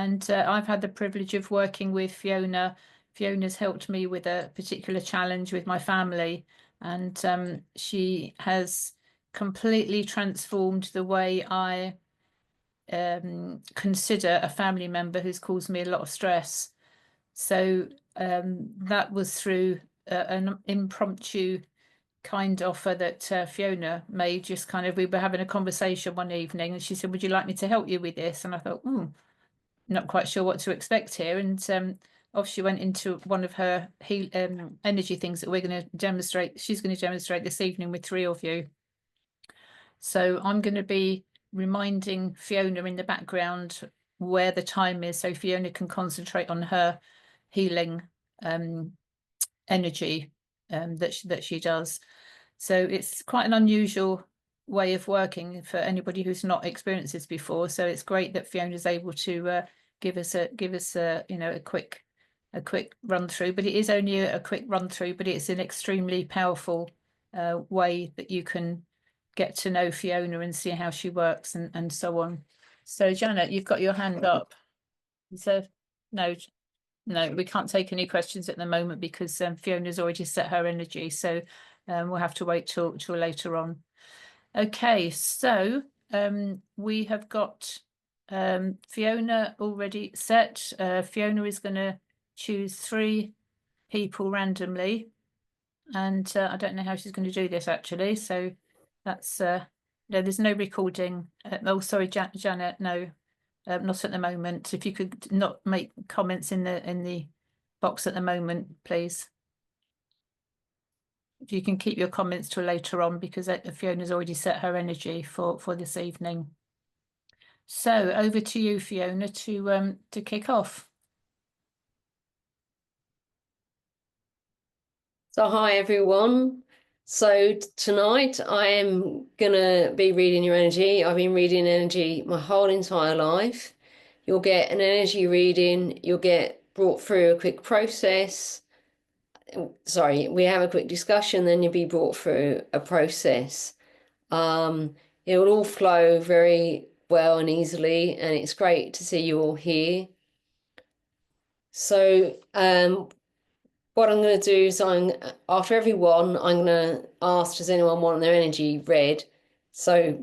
and I've had the privilege of working with Fiona. Fiona's helped me with a particular challenge with my family, and she has completely transformed the way I consider a family member who's caused me a lot of stress. So that was through an impromptu kind offer that Fiona made. Just kind of, we were having a conversation one evening, and she said, "Would you like me to help you with this?" And I thought, not quite sure what to expect here. And off she went into one of her energy things that we're going to demonstrate. She's going to demonstrate this evening with three of you. So I'm going to be reminding Fiona in the background where the time is, so Fiona can concentrate on her healing energy that she does. So it's quite an unusual way of working for anybody who's not experienced this before. So it's great that Fiona's able to give us a a quick run through. But it is only a quick run through, but it's an extremely powerful way that you can get to know Fiona and see how she works and so on. So Janet, you've got your hand up. So no, we can't take any questions at the moment because Fiona's already set her energy. So we'll have to wait till later on. Okay, so we have got Fiona already set. Fiona is going to choose three people randomly, and I don't know how she's going to do this actually. So that's no, there's no recording. Oh, sorry, Janet, no, not at the moment. If you could not make comments in the box at the moment, please. If you can keep your comments till later on, because Fiona's already set her energy for this evening. So over to you, Fiona, to kick off. So hi everyone. So tonight I am gonna be reading your energy. I've been reading energy my whole entire life. You'll get an energy reading, you'll get brought through a quick process. Sorry, we have a quick discussion, then you'll be brought through a process. It will all flow very well and easily, and it's great to see you all here. So what I'm going to do is after every one, I'm going to ask, does anyone want their energy read? So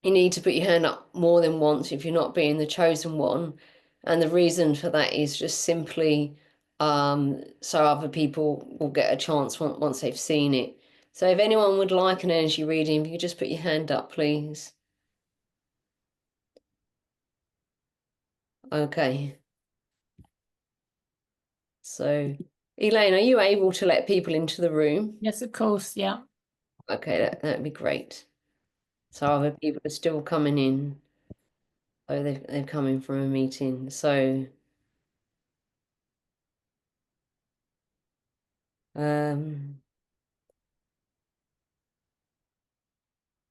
you need to put your hand up more than once if you're not being the chosen one. And the reason for that is just simply so other people will get a chance once they've seen it. So if anyone would like an energy reading, if you could just put your hand up, please. Okay. So Elaine, are you able to let people into the room? Yes, of course. Yeah. Okay, that'd be great. So other people are still coming in. Oh, they've come in from a meeting. So um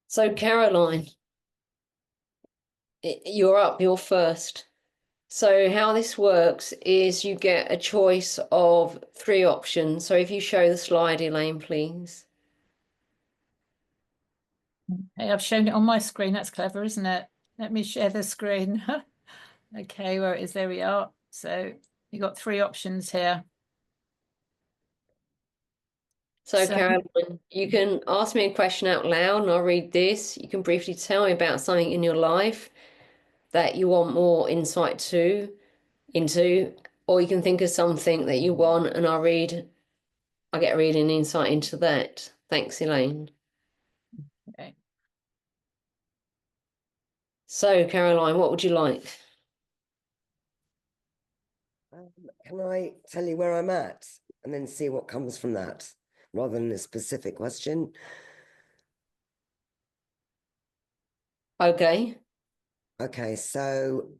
so Caroline, you're up, you're first. So how this works is you get a choice of three options. So if you show the slide, Elaine, please. Hey, I've shown it on my screen. That's clever, isn't it? Let me share the screen. Okay, where it is, there we are. So you got three options here. So Caroline, you can ask me a question out loud and I'll read this. You can briefly tell me about something in your life that you want more insight into, or you can think of something that you want and I get a reading insight into that. Thanks, Elaine. Okay. So, Caroline, what would you like? Can I tell you where I'm at and then see what comes from that rather than a specific question? Okay. Okay, so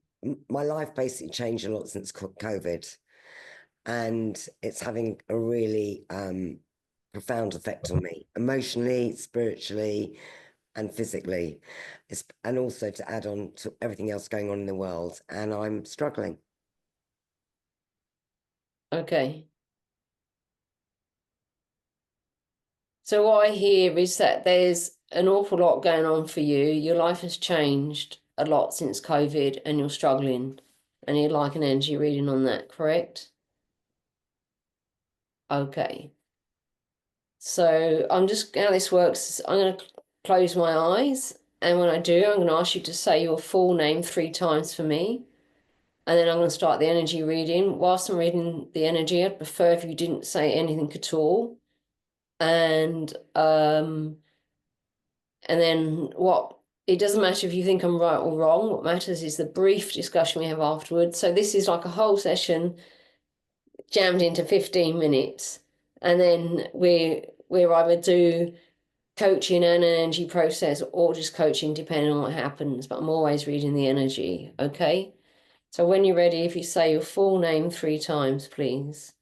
my life basically changed a lot since COVID, and it's having a really profound effect on me emotionally, spiritually, and physically. And also to add on to everything else going on in the world, and I'm struggling. Okay. So what I hear is that there's an awful lot going on for you. Your life has changed a lot since COVID and you're struggling. and you'd like an energy reading on that, correct? Okay. So how this works is I'm going to close my eyes, and when I do, I'm going to ask you to say your full name 3 times for me. And then I'm going to start the energy reading. Whilst I'm reading the energy, I'd prefer if you didn't say anything at all. And then it doesn't matter if you think I'm right or wrong. What matters is the brief discussion we have afterwards. So this is like a whole session jammed into 15 minutes. And then we're either do coaching and an energy process or just coaching depending on what happens. But I'm always reading the energy, okay? So when you're ready, if you say your full name 3 times, please.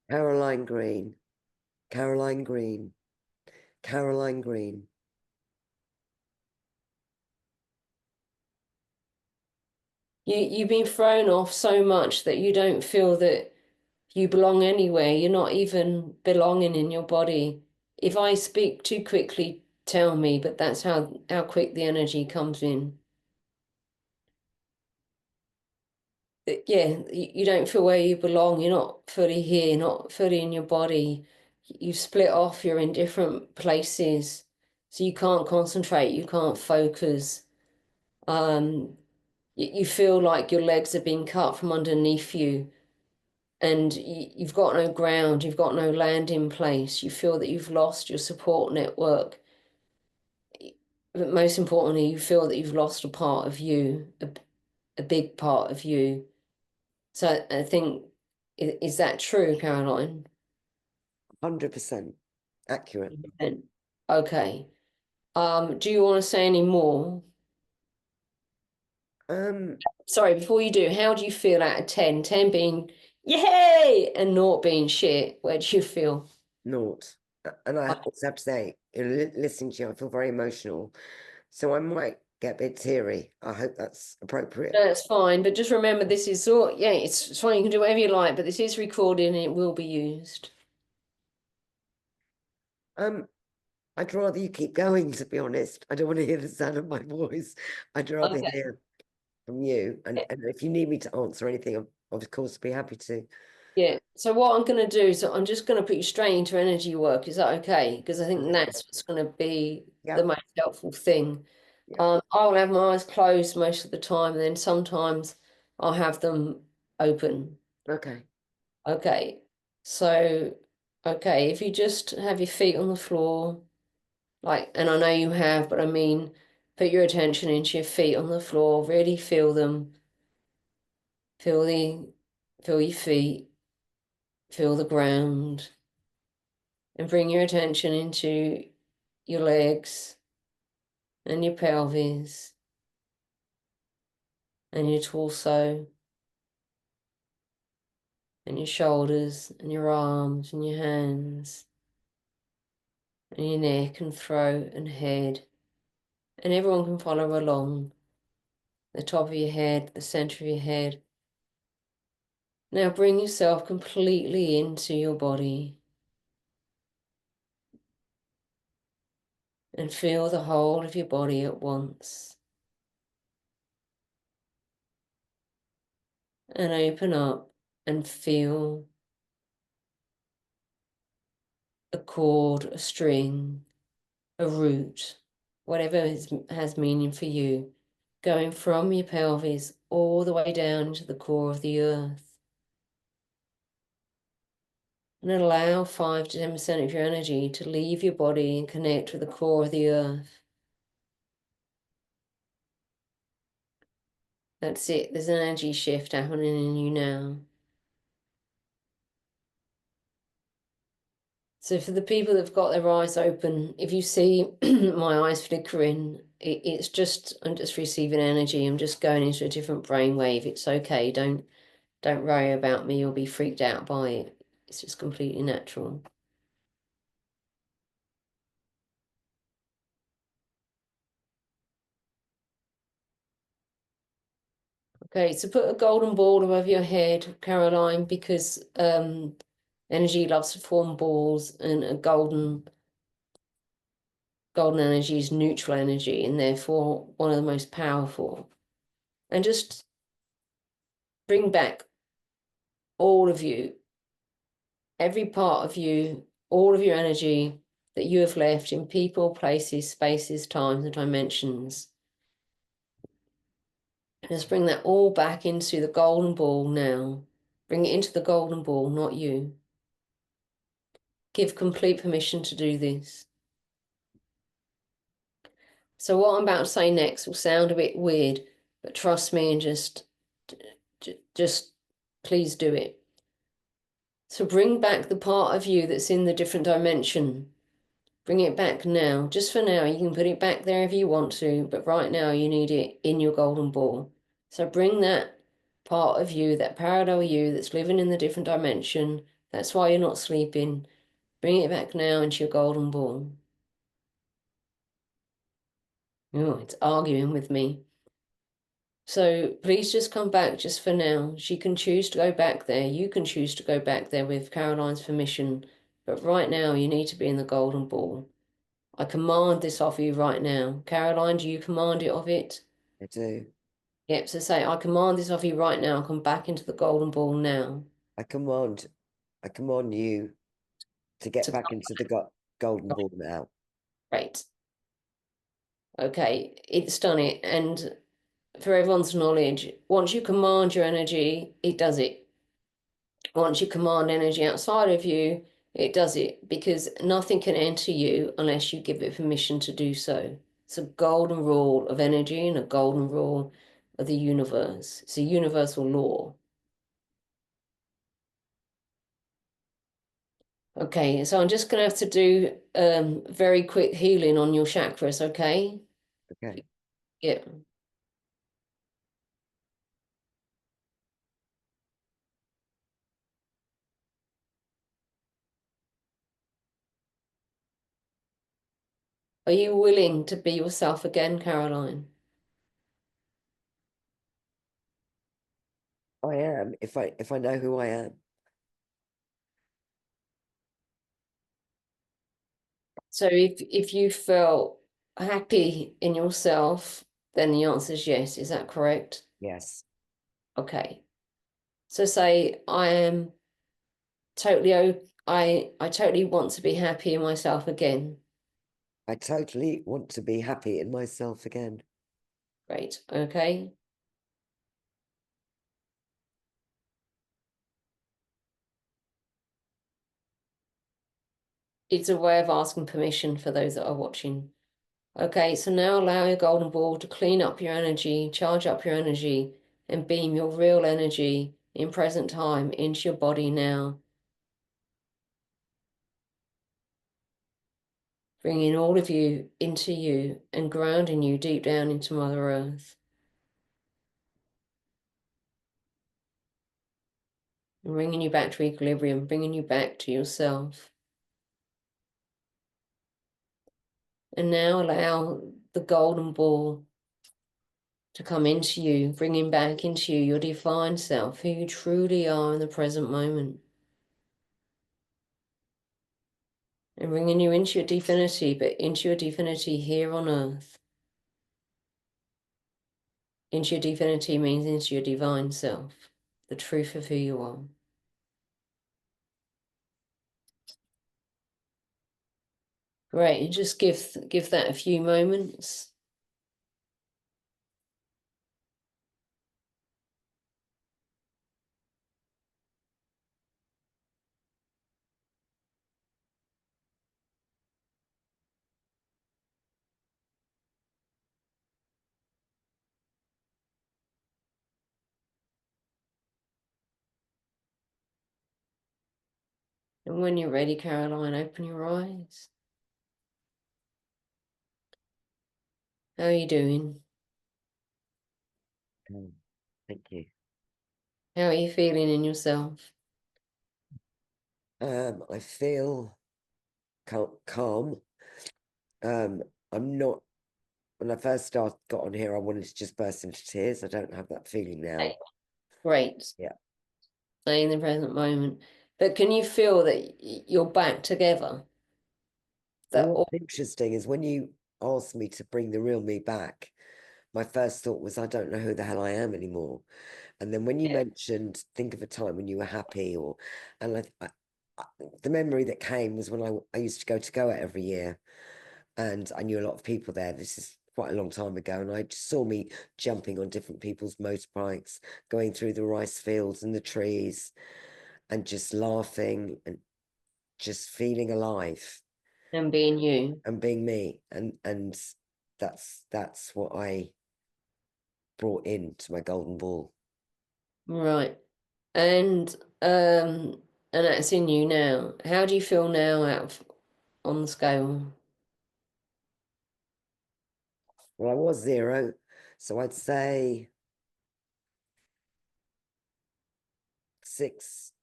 Caroline Green, Caroline Green, Caroline Green. You've been thrown off so much that you don't feel that you belong anywhere. You're not even belonging in your body. If I speak too quickly, tell me, but that's how quick the energy comes in. Yeah, you don't feel where you belong. You're not fully here, not fully in your body. You split off, you're in different places. So you can't concentrate, you can't focus. You feel like your legs are being cut from underneath you, and you've got no ground, you've got no landing place. You feel that you've lost your support network. But most importantly, you feel that you've lost a part of you, a big part of you. So I think, is that true, Caroline? 100% accurate. Okay. Do you want to say any more? Sorry, before you do, how do you feel out of 10? 10 being yay and 0 being shit. Where do you feel? Naught. And I also have to say, listening to you, I feel very emotional. So I might get a bit teary. I hope that's appropriate. That's fine, but just remember this is it's fine, you can do whatever you like, but this is recorded and it will be used. I'd rather you keep going, to be honest. I don't want to hear the sound of my voice. I'd rather Okay. hear from you. And if you need me to answer anything, of course, be happy to. Yeah. So what I'm going to do is I'm just going to put you straight into energy work. Is that okay? Because I think that's what's going to be the most helpful thing. Yeah. I'll have my eyes closed most of the time, and then sometimes I'll have them open. Okay. Okay. So, okay, if you just have your feet on the floor, and I know you have, but I mean, put your attention into your feet on the floor, really feel them. Feel your feet, feel the ground, and bring your attention into your legs and your pelvis and your torso and your shoulders and your arms and your hands and your neck and throat and head. And everyone can follow along. The top of your head, the center of your head. Now bring yourself completely into your body and feel the whole of your body at once. And open up and feel a cord, a string, a root, whatever has meaning for you, going from your pelvis all the way down to the core of the earth. And allow 5 to 10% of your energy to leave your body and connect with the core of the earth. That's it. There's an energy shift happening in you now. So for the people that've got their eyes open, if you see my eyes flickering, I'm just receiving energy. I'm just going into a different brainwave. It's okay. Don't worry about me or be freaked out by it. It's just completely natural. Okay, so put a golden ball above your head, Caroline, because energy loves to form balls, and a golden energy is neutral energy and therefore one of the most powerful. And just bring back all of you, every part of you, all of your energy that you have left in people, places, spaces, times, and dimensions. Just bring that all back into the golden ball now. Bring it into the golden ball, not you. Give complete permission to do this. So what I'm about to say next will sound a bit weird, but trust me and just please do it. So bring back the part of you that's in the different dimension. Bring it back now. Just for now, you can put it back there if you want to, but right now you need it in your golden ball. So bring that part of you, that parallel you that's living in the different dimension. That's why you're not sleeping. Bring it back now into your golden ball. Oh, it's arguing with me. So please just come back just for now. She can choose to go back there. You can choose to go back there with Caroline's permission. But right now, you need to be in the golden ball. I command this of you right now. Caroline, do you command it of it? I do. Yep, so say, I command this of you right now. Come back into the golden ball now. I command you to get back into the golden ball now. Great. Okay, it's done it. And for everyone's knowledge, once you command your energy, it does it. Once you command energy outside of you, it does it, because nothing can enter you unless you give it permission to do so. It's a golden rule of energy and a golden rule of the universe. It's a universal law. Okay, so I'm just going to have to do very quick healing on your chakras, okay? Okay. Yeah. Are you willing to be yourself again, Caroline? I am, if I know who I am. So if you felt happy in yourself, then the answer is yes. Is that correct? Yes. Okay. So say I am totally I totally want to be happy in myself again. I totally want to be happy in myself again. Great. Okay. It's a way of asking permission for those that are watching. Okay, so now allow your golden ball to clean up your energy, charge up your energy, and beam your real energy in present time into your body now. Bringing all of you into you and grounding you deep down into Mother Earth. And bringing you back to equilibrium, bringing you back to yourself. And now allow the golden ball to come into you, bringing back into you your divine self, who you truly are in the present moment. And bringing you into your divinity, but into your divinity here on earth. Into your divinity means into your divine self, the truth of who you are. Great, and just give that a few moments. And when you're ready, Caroline, open your eyes. How are you doing? Thank you. How are you feeling in yourself? I feel calm. I'm not, when I first got on here, I wanted to just burst into tears. I don't have that feeling now. Great. Yeah. Stay in the present moment. But can you feel that you're back together? That all What's interesting is when you asked me to bring the real me back, my first thought was, I don't know who the hell I am anymore. And then when you Yeah. mentioned, think of a time when you were happy, and the memory that came was when I used to go to Goa every year, and I knew a lot of people there. This is quite a long time ago, and I just saw me jumping on different people's motorbikes, going through the rice fields and the trees, and just laughing and just feeling alive And being you. and being me. And that's what I brought into my golden ball. Right. And that's in you now. How do you feel now on the scale? Well, I was 0, so I'd say 6,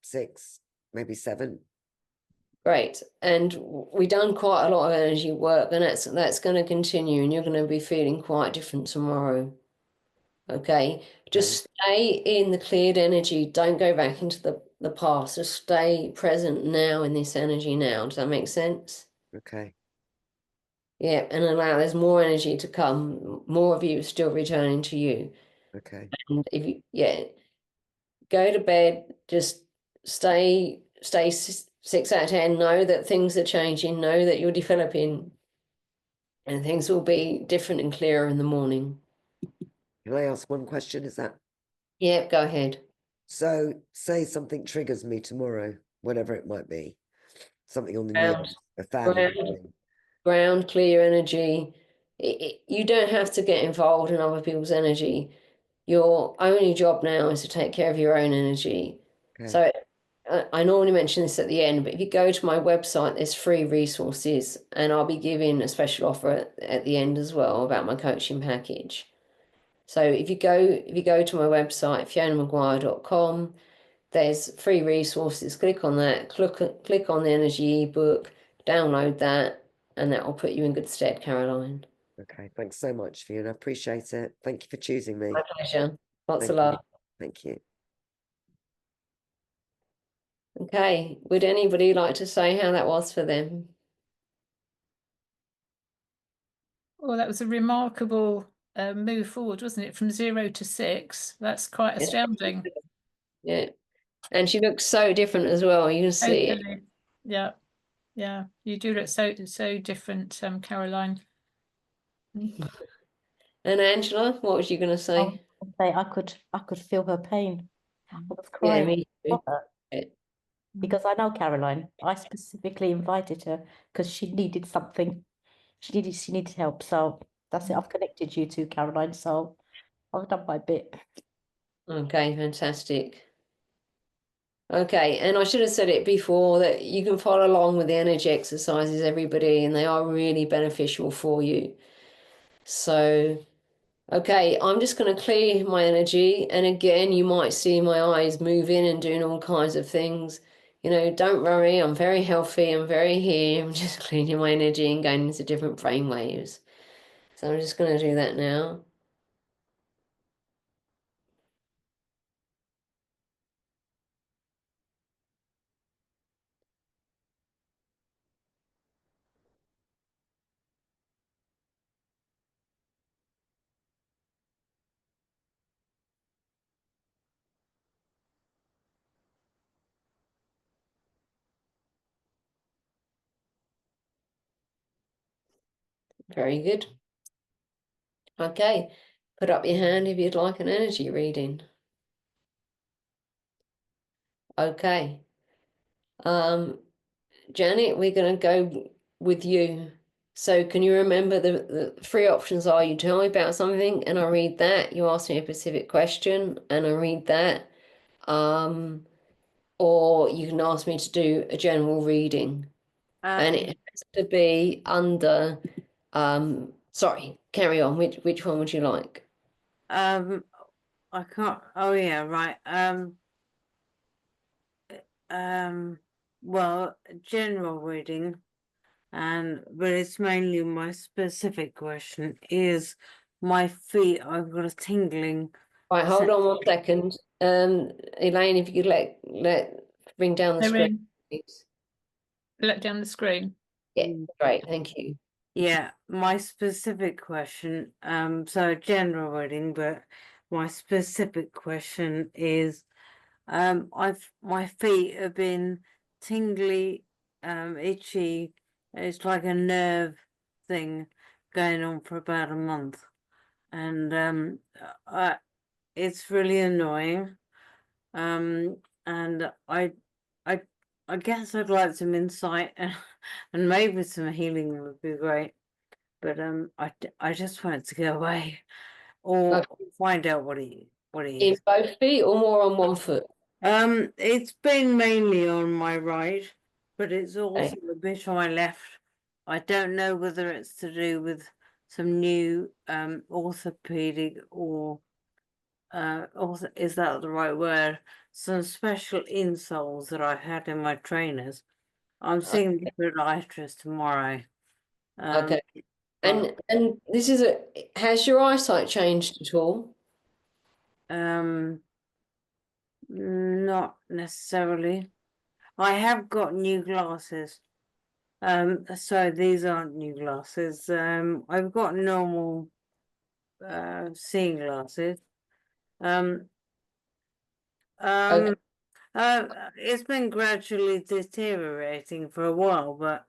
maybe 7. Great. And we've done quite a lot of energy work, and that's going to continue, and you're going to be feeling quite different tomorrow. Okay. Just stay in the cleared energy. Don't go back into the past. Just stay present now in this energy now. Does that make sense? Okay. Yeah, and there's more energy to come. More of you still returning to you. Okay. And if you, go to bed, just stay 6 out of 10. Know that things are changing, know that you're developing, and things will be different and clearer in the morning. Can I ask one question? Is that Yeah, go ahead. so? Say something triggers me tomorrow, whatever it might be, something on the Ground, news, a family ground, thing. ground, clear energy. You don't have to get involved in other people's energy. Your only job now is to take care of your own energy. Okay. So I normally mention this at the end, but if you go to my website, there's free resources, and I'll be giving a special offer at the end as well about my coaching package. So if you go to my website, fionamaguire.com, there's free resources. Click on that, click on the energy ebook, download that, and that will put you in good stead, Caroline. Okay. Thanks so much, Fiona. I appreciate it. Thank you for choosing me. My pleasure. Lots of Thank you. love. Thank you. Okay, would anybody like to say how that was for them? Well, that was a remarkable move forward, wasn't it? From 0 to 6. That's quite Yeah. astounding. Yeah, and she looks so different as well. You can see it. Totally. Yeah. Yeah. You do look so different, Caroline. And Angela, what was you going to I say? was gonna say I could feel her pain. I was Yeah, crying me too. for her because I know Caroline. I specifically invited her because she needed something. She needed help. So that's it. I've connected you to Caroline. So I've done my bit. Okay, fantastic. Okay, and I should have said it before that you can follow along with the energy exercises, everybody, and they are really beneficial for you. So, okay, I'm just going to clear my energy. And again, you might see my eyes moving and doing all kinds of things. You know, don't worry, I'm very healthy, I'm very here. I'm just cleaning my energy and going into different brain waves. So I'm just going to do that now. Very good. Okay, put up your hand if you'd like an energy reading. Okay. Janet, we're going to go with you. So can you remember the three options are you tell me about something and I read that, you ask me a specific question and I read that, or you can ask me to do a general reading. And it has to be under, sorry, carry on. Which one would you like? I can't. Oh yeah, right. Well, general reading, but it's mainly my specific question. Is my feet? I've got a tingling. Right, hold on 1 second. Elaine, if you could let bring down the They're screen, in. please. Let down the screen. Yeah, great, thank you. Yeah, my specific question. So general reading, but my specific question is, my feet have been tingly, itchy. It's like a nerve thing going on for about a month, and it's really annoying. And I, I guess I'd like some insight, and maybe some healing would be great. But I just want it to go away, or find out what it In is. both feet or more on one foot? It's been mainly on my right, but it's also Okay. a bit on my left. I don't know whether it's to do with some new orthopedic or also, is that the right word? Some special insoles that I've had in my trainers. I'm seeing the podiatrist tomorrow. Okay. But And this is has your eyesight changed at all? not necessarily. I have got new glasses. So these aren't new glasses. I've got normal seeing glasses. Um, Okay. it's been gradually deteriorating for a while, but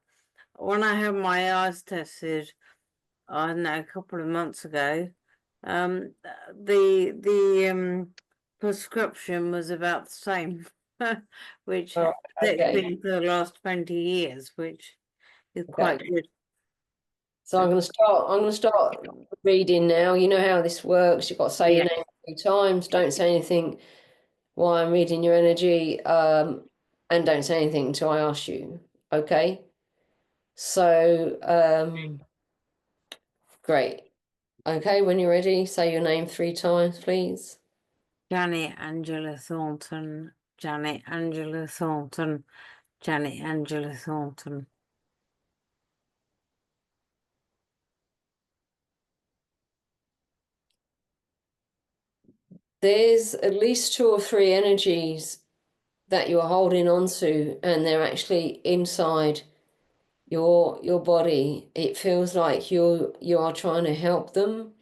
when I had my eyes tested, I don't know, a couple of months ago, the prescription was about the same, which Oh, it's okay. been for the last 20 years, which is quite good. So I'm gonna start reading now. You know how this works. You've got to say your Yeah. name 3 times. Don't say anything while I'm reading your energy. And don't say anything until I ask you. Okay. So great. Okay, when you're ready, say your name 3 times, please. Janet Angela Thornton, Janet Angela Thornton, Janet Angela Thornton. There's at least 2 or 3 energies that you're holding on to, and they're actually inside your body. It feels like you are trying to help them,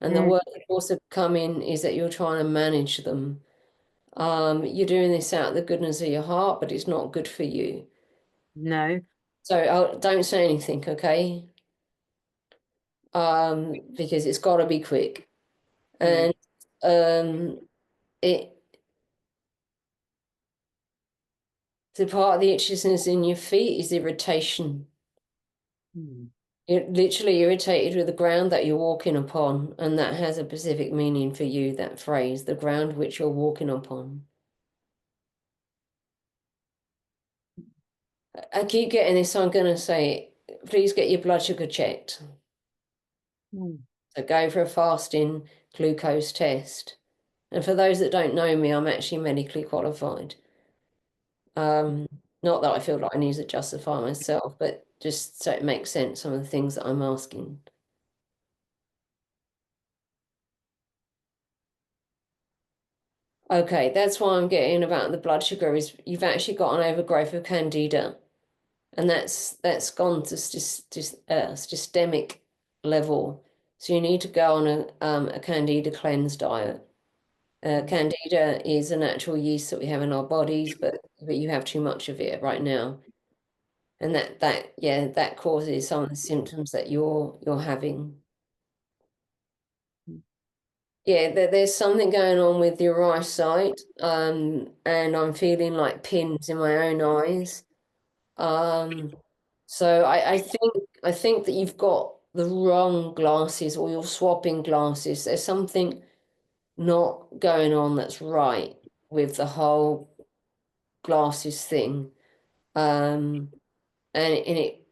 and the word that's also coming is that you're trying to manage them. You're doing this out of the goodness of your heart, but it's not good for you. No. So don't say anything, okay? Because it's got to be quick. Yeah. And it the part of the itchiness in your feet is irritation. You're literally irritated with the ground that you're walking upon, and that has a specific meaning for you, that phrase, the ground which you're walking upon. I keep getting this, so I'm going to say, please get your blood sugar checked. So go for a fasting glucose test. And for those that don't know me, I'm actually medically qualified. Not that I feel like I need to justify myself, but just so it makes sense, some of the things that I'm asking. Okay, that's why I'm getting about the blood sugar is you've actually got an overgrowth of candida, and that's gone to systemic level. So you need to go on a candida cleanse diet. Candida is a natural yeast that we have in our bodies, but you have too much of it right now, and that causes some of the symptoms that you're having. Yeah, there's something going on with your eyesight, and I'm feeling like pins in my own eyes. So I think that you've got the wrong glasses, or you're swapping glasses. There's something not going on that's right with the whole glasses thing. And it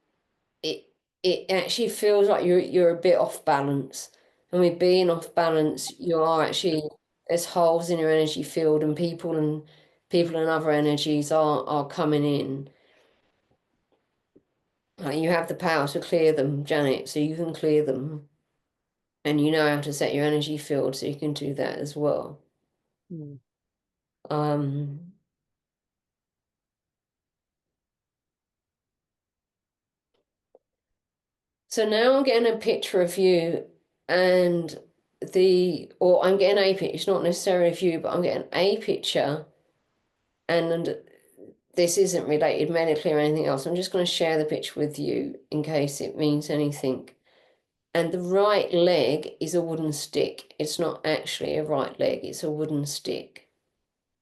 it actually feels like you're a bit off balance. And with being off balance, you are actually there's holes in your energy field, and people and other energies are coming in. You have the power to clear them, Janet, so you can clear them. And you know how to set your energy field, so you can do that as well. So now I'm getting a picture of you, and or I'm getting a picture, it's not necessarily a view, but I'm getting a picture, and this isn't related medically or anything else. I'm just going to share the picture with you in case it means anything. And the right leg is a wooden stick. It's not actually a right leg, it's a wooden stick.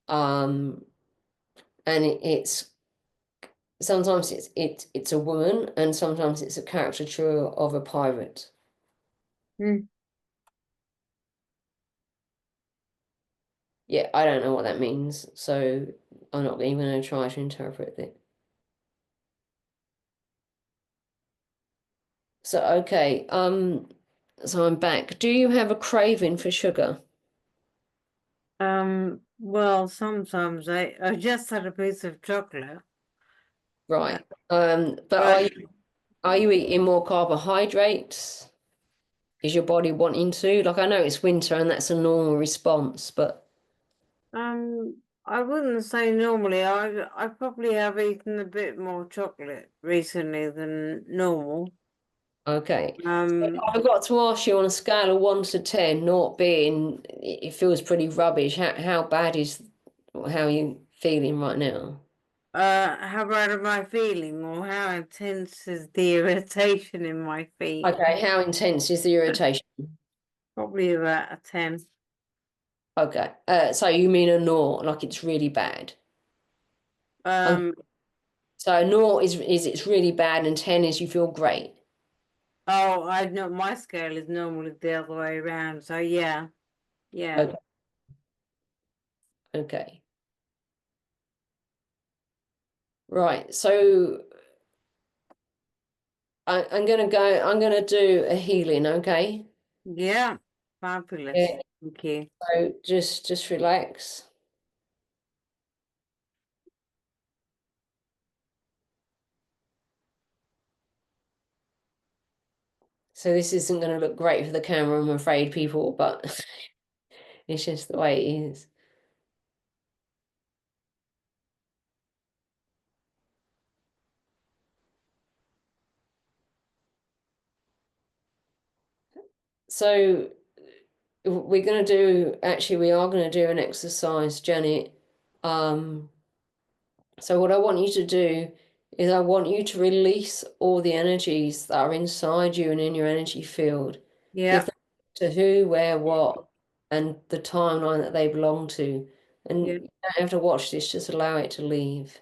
And it's sometimes it's a woman, and sometimes it's a caricature of a pirate. Mm. Yeah, I don't know what that means, so I'm not even going to try to interpret it. So okay, so I'm back. Do you have a craving for sugar? Well, sometimes I just had a piece of chocolate. Right. But But are you eating more carbohydrates? Is your body wanting to? Like, I know it's winter and that's a normal response, but I wouldn't say normally. I probably have eaten a bit more chocolate recently than normal. okay. Um, I forgot to ask you on a scale of 1 to 10, naught being it feels pretty rubbish. How bad is how are you feeling right now? how bad am I feeling, or how intense is the irritation in my feet? Okay, how intense is the irritation? Probably about a 10. Okay. So you mean a naught, like it's really bad. Um, So naught is it's really bad and 10 is you feel great. oh, I know my scale is normally the other way around. So yeah, yeah. Okay. Okay. Right. So I'm gonna do a healing, okay? Yeah, fabulous. Yeah. Thank you. So just relax. So this isn't gonna look great for the camera, I'm afraid, people, but it's just the way it is. So we're gonna do actually we are gonna do an exercise, Janet. So what I want you to do is I want you to release all the energies that are inside you and in your energy field. Give Yeah, them to who, where, what, and the timeline that they belong to. And yeah. you don't have to watch this, just allow it to leave.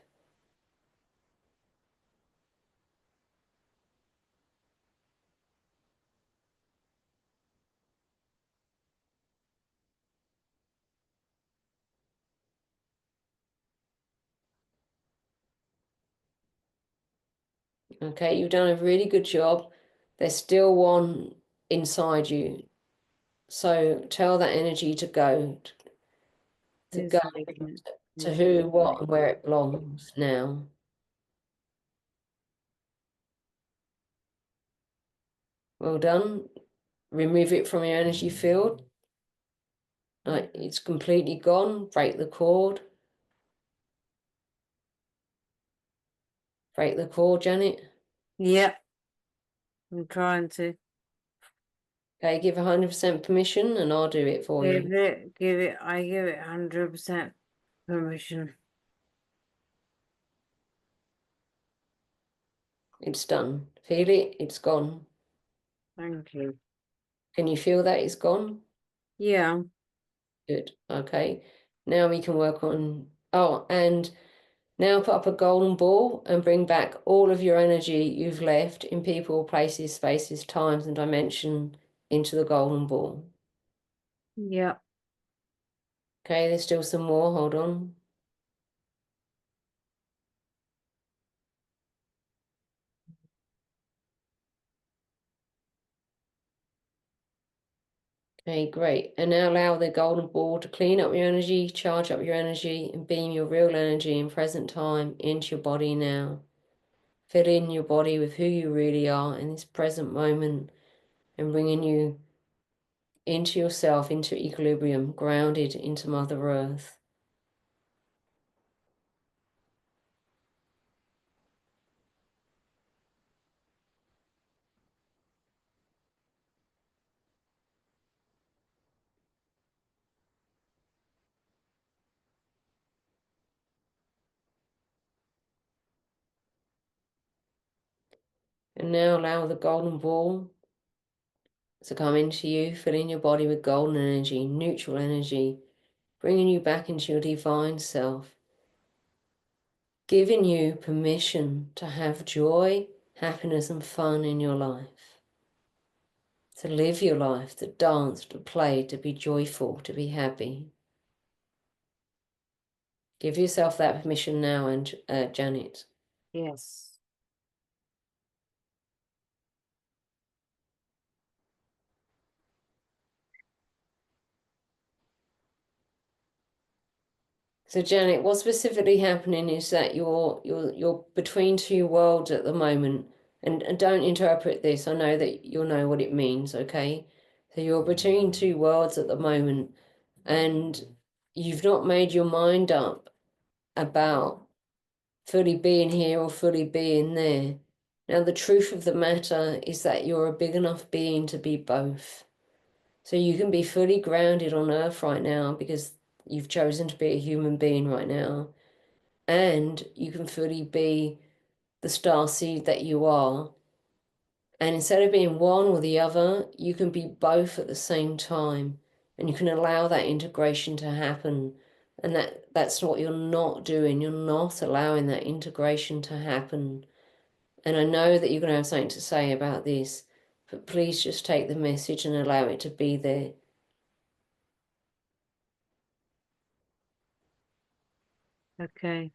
Okay, you've done a really good job. There's still one inside you. So tell that energy to go, to It's go leaving. to It's who, what, leaving. and where it belongs now. Well done. Remove it from your energy field. It's completely gone. Break the cord. Break the cord, Janet. Yeah, I'm trying to Okay, give 100% permission and I'll do it for you. I give it 100% permission. It's done. Feel it? It's gone. Thank you. Can you feel that it's gone? Yeah, Good. Okay. Now we can work on. Oh, and now put up a golden ball and bring back all of your energy you've left in people, places, spaces, times, and dimension into the golden ball. yeah. Okay, there's still some more. Hold on. Okay, great. And now allow the golden ball to clean up your energy, charge up your energy, and beam your real energy in present time into your body now. Fill in your body with who you really are in this present moment and bringing you into yourself, into equilibrium, grounded into Mother Earth. And now allow the golden ball to come into you, filling your body with golden energy, neutral energy, bringing you back into your divine self, giving you permission to have joy, happiness, and fun in your life, to live your life, to dance, to play, to be joyful, to be happy. Give yourself that permission now, and Janet. Yes. So Janet, what's specifically happening is that you're between two worlds at the moment, and don't interpret this. I know that you'll know what it means, okay? So you're between two worlds at the moment, and you've not made your mind up about fully being here or fully being there. Now, the truth of the matter is that you're a big enough being to be both. So you can be fully grounded on earth right now because you've chosen to be a human being right now. And you can fully be the starseed that you are. And instead of being one or the other, you can be both at the same time. And you can allow that integration to happen. And that's what you're not doing. You're not allowing that integration to happen. And I know that you're going to have something to say about this, but please just take the message and allow it to be there. Okay.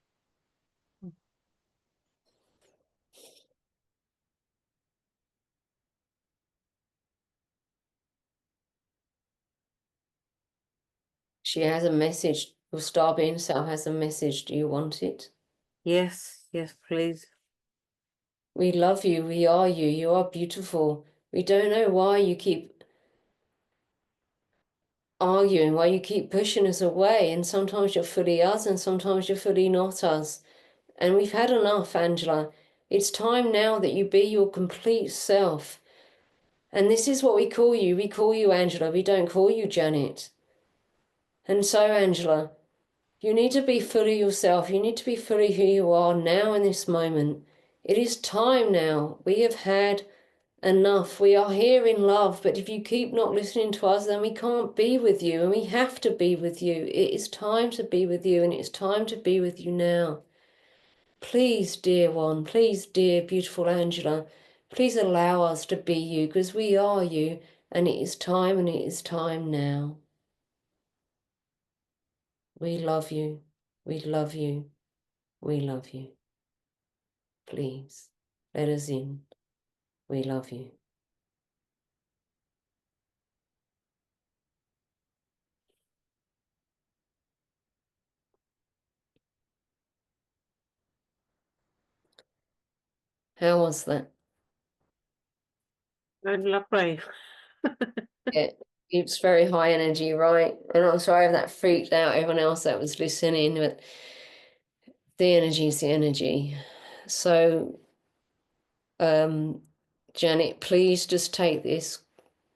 She has a message. Your star being self has a message. Do you want it? Yes, yes, please. We love you. We are you. You are beautiful. We don't know why you keep arguing, why you keep pushing us away. And sometimes you're fully us and sometimes you're fully not us. And we've had enough, Angela. It's time now that you be your complete self. And this is what we call you. We call you Angela. We don't call you Janet. And so, Angela, you need to be fully yourself. You need to be fully who you are now in this moment. It is time now. We have had enough. We are here in love, but if you keep not listening to us, then we can't be with you, and we have to be with you. It is time to be with you, and it's time to be with you now. Please, dear one, please, dear beautiful Angela, please allow us to be you, because we are you, and it is time, and it is time now. We love you. We love you. We love you. Please, let us in. We love you. How was that? Lovely. Yeah, it's very high energy, right? And I'm sorry if that freaked out everyone else that was listening, but the energy is the energy. So, Janet, please just take this,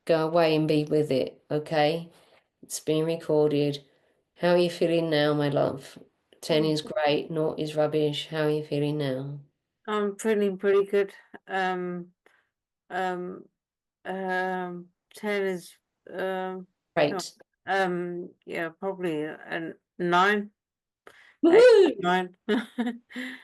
go away and be with it, okay? It's being recorded. How are you feeling now, my love? 10 is great, 0 is rubbish. How are you feeling now? I'm feeling pretty good. Um, 10 is, no, Great. yeah, probably a 9. Woohoo! 9.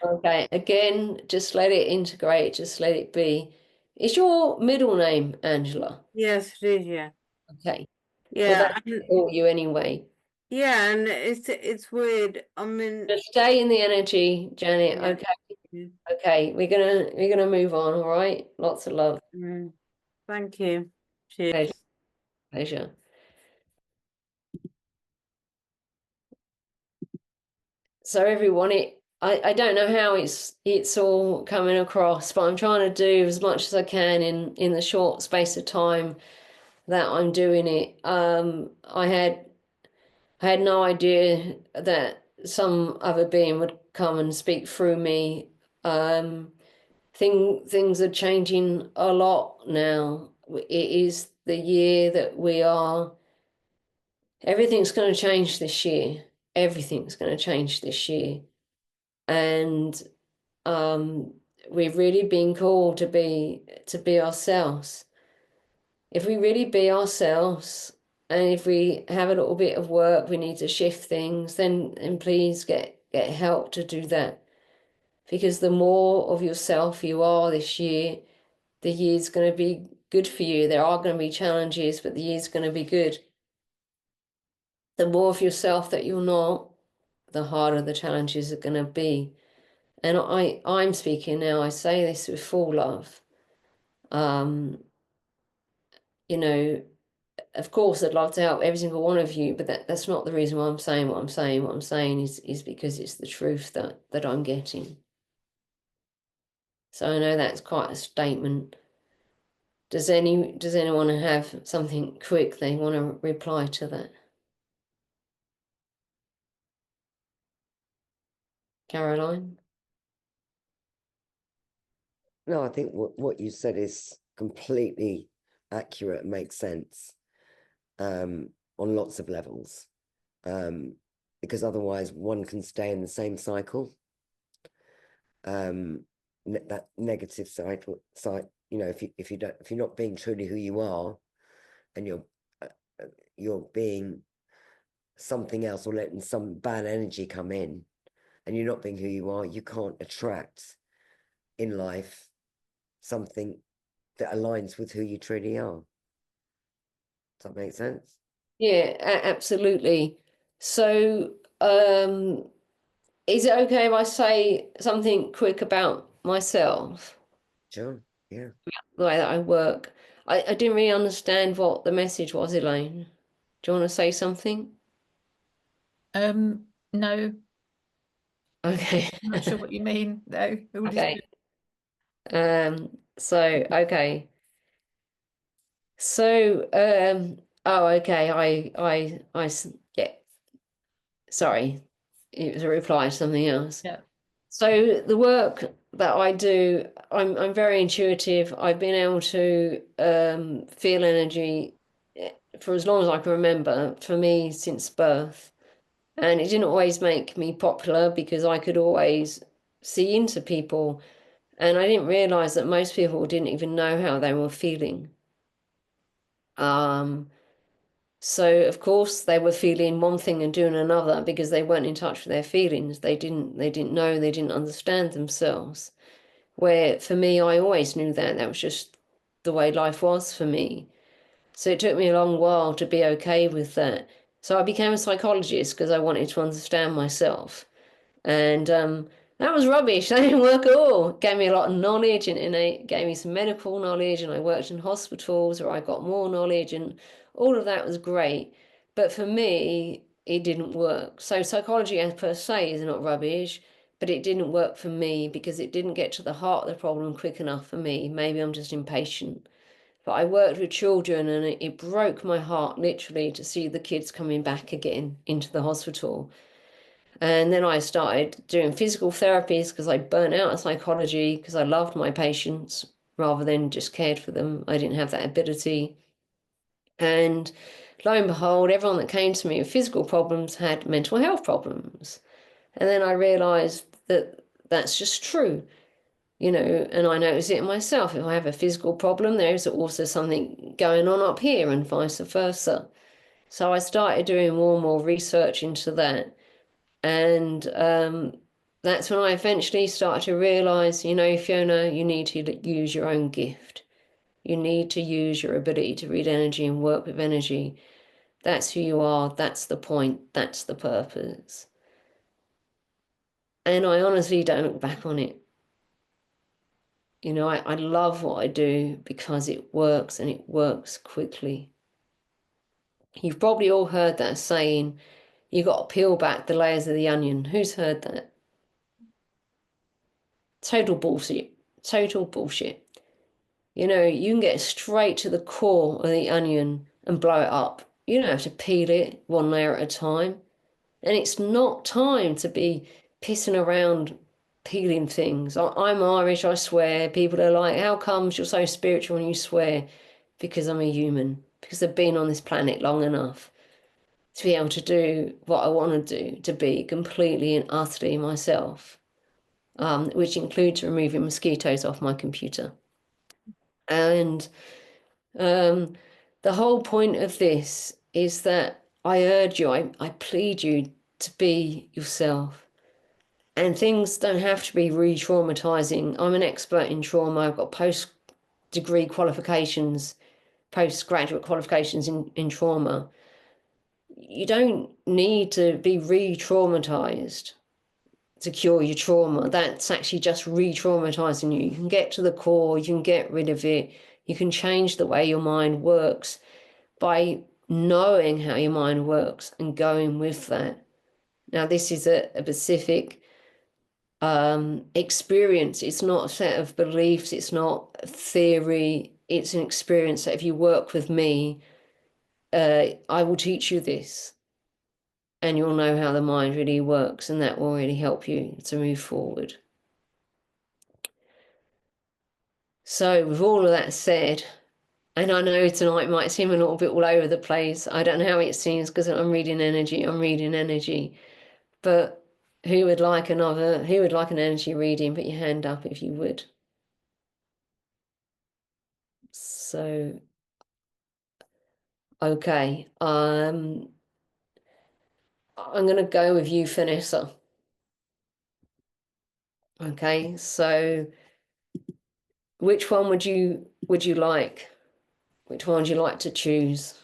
Okay, again, just let it integrate, just let it be. Is your middle name Angela? Yes, it is, yeah. Okay. Well, Yeah, that's all you anyway. yeah, and it's weird. I mean, Just stay in the energy, Janet. yeah. Okay. Okay. We're gonna move on, all right? Lots of love. Thank you. Cheers. Pleasure. Pleasure. So everyone, I don't know how it's all coming across, but I'm trying to do as much as I can in the short space of time that I'm doing it. I had no idea that some other being would come and speak through me. Things are changing a lot now. It is the year that we are. Everything's going to change this year. Everything's going to change this year. And we've really been called to be ourselves. If we really be ourselves, and if we have a little bit of work, we need to shift things, then please get help to do that. Because the more of yourself you are this year, the year's going to be good for you. There are going to be challenges, but the year's going to be good. The more of yourself that you're not, the harder the challenges are going to be. And I'm speaking now, I say this with full love. You know, of course, I'd love to help every single one of you, but that's not the reason why I'm saying what I'm saying. What I'm saying is because it's the truth that I'm getting. So I know that's quite a statement. Does anyone have something quick they want to reply to that? Caroline? No, I think what you said is completely accurate and makes sense on lots of levels. Because otherwise one can stay in the same cycle. That negative side, you know, if you're not being truly who you are, and you're being something else, or letting some bad energy come in, and you're not being who you are, you can't attract in life something that aligns with who you truly are. Does that make sense? Yeah, absolutely. So, is it okay if I say something quick about myself, Sure. Yeah. the way that I work? I didn't really understand what the message was, Elaine. Do you want to say something? No, Okay. I'm not sure what you mean, though. All is Okay. good. Okay. So, oh, okay. Yeah. Sorry, it was a reply to something else. Yeah. So the work that I do, I'm very intuitive. I've been able to feel energy for as long as I can remember, for me since birth. And it didn't always make me popular because I could always see into people. And I didn't realize that most people didn't even know how they were feeling. So of course they were feeling one thing and doing another because they weren't in touch with their feelings. They didn't know, they didn't understand themselves. Where for me, I always knew that was just the way life was for me. So it took me a long while to be okay with that. So I became a psychologist because I wanted to understand myself. And that was rubbish. That didn't work at all. It gave me a lot of knowledge, and it gave me some medical knowledge, and I worked in hospitals where I got more knowledge, and all of that was great. But for me, it didn't work. So psychology as per se is not rubbish, but it didn't work for me because it didn't get to the heart of the problem quick enough for me. Maybe I'm just impatient. But I worked with children, and it broke my heart literally to see the kids coming back again into the hospital. And then I started doing physical therapies because I burnt out of psychology because I loved my patients rather than just cared for them. I didn't have that ability. And lo and behold, everyone that came to me with physical problems had mental health problems. And then I realized that that's just true, you know, and I notice it in myself. If I have a physical problem, there's also something going on up here and vice versa. So I started doing more and more research into that. And that's when I eventually started to realize, you know, Fiona, you need to use your own gift. You need to use your ability to read energy and work with energy. That's who you are. That's the point. That's the purpose. And I honestly don't look back on it. You know, I love what I do because it works, and it works quickly. You've probably all heard that saying, you got to peel back the layers of the onion. Who's heard that? Total bullshit. Total bullshit. You know, you can get straight to the core of the onion and blow it up. You don't have to peel it one layer at a time. And it's not time to be pissing around peeling things. I'm Irish, I swear. People are like, how comes you're so spiritual and you swear? Because I'm a human. Because I've been on this planet long enough to be able to do what I want to do, to be completely and utterly myself. which includes removing mosquitoes off my computer. And the whole point of this is that I urge you, I plead you to be yourself. And things don't have to be re-traumatizing. I'm an expert in trauma. I've got post-degree qualifications, postgraduate qualifications in trauma. You don't need to be re-traumatized to cure your trauma. That's actually just re-traumatizing you. You can get to the core, you can get rid of it, you can change the way your mind works by knowing how your mind works and going with that. Now, this is a specific experience. It's not a set of beliefs, it's not a theory, it's an experience that if you work with me, I will teach you this. And you'll know how the mind really works, and that will really help you to move forward. So with all of that said, and I know tonight might seem a little bit all over the place. I don't know how it seems because I'm reading energy. But who would like an energy reading? Put your hand up if you would. So, okay. I'm going to go with you, Vanessa. Okay, so which one would you like? Which one would you like to choose?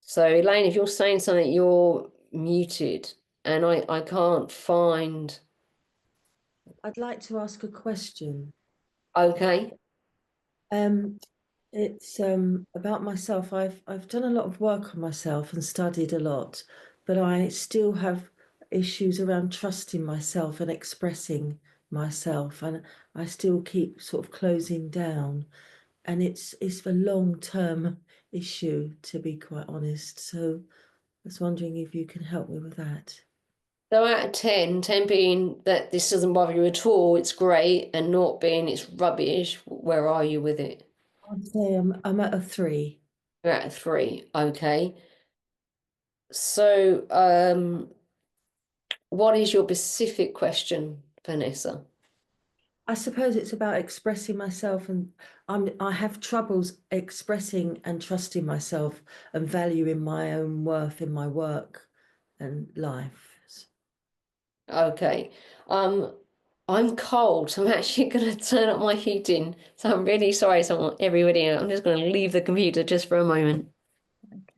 So, Elaine, if you're saying something, you're muted, and I can't find. I'd like to ask a question. Okay. It's about myself. I've done a lot of work on myself and studied a lot, but I still have issues around trusting myself and expressing myself, and I still keep sort of closing down. And it's a long-term issue, to be quite honest. So I was wondering if you can help me with that. So out of 10, 10 being that this doesn't bother you at all, it's great, and 0 being it's rubbish, where are you with it? I'd say I'm at a 3. You're at a 3, okay. So, what is your specific question, Vanessa? I suppose it's about expressing myself, and I have troubles expressing and trusting myself and valuing my own worth in my work and life. Okay. I'm cold, so I'm actually going to turn up my heating. So I'm really sorry, everybody. I'm just going to leave the computer just for a moment.